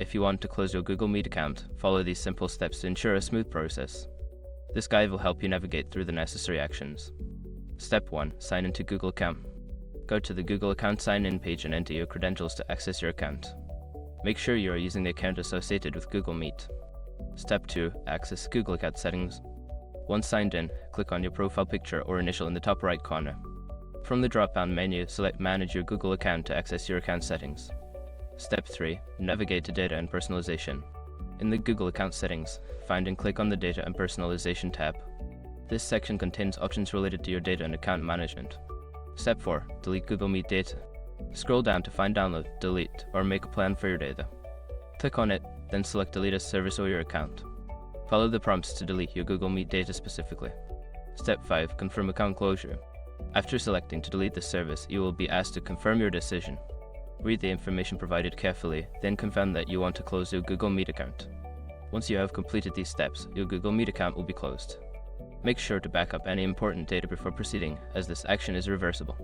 If you want to close your Google Meet account, follow these simple steps to ensure a smooth process. This guide will help you navigate through the necessary actions. Step 1. Sign into Google account. Go to the Google account sign-in page and enter your credentials to access your account. Make sure you are using the account associated with Google Meet. Step 2. Access Google account settings. Once signed in, click on your profile picture or initial in the top right corner. From the drop-down menu, select Manage your Google account to access your account settings. Step 3. Navigate to Data and Personalization. In the Google account settings, find and click on the Data and Personalization tab. This section contains options related to your data and account management. Step 4. Delete Google Meet data. Scroll down to find Download, Delete, or Make a plan for your data. Click on it, then select Delete a service or your account. Follow the prompts to delete your Google Meet data specifically. Step 5. Confirm account closure. After selecting to delete the service, you will be asked to confirm your decision. Read the information provided carefully, then confirm that you want to close your Google Meet account. Once you have completed these steps, your Google Meet account will be closed. Make sure to back up any important data before proceeding, as this action is reversible.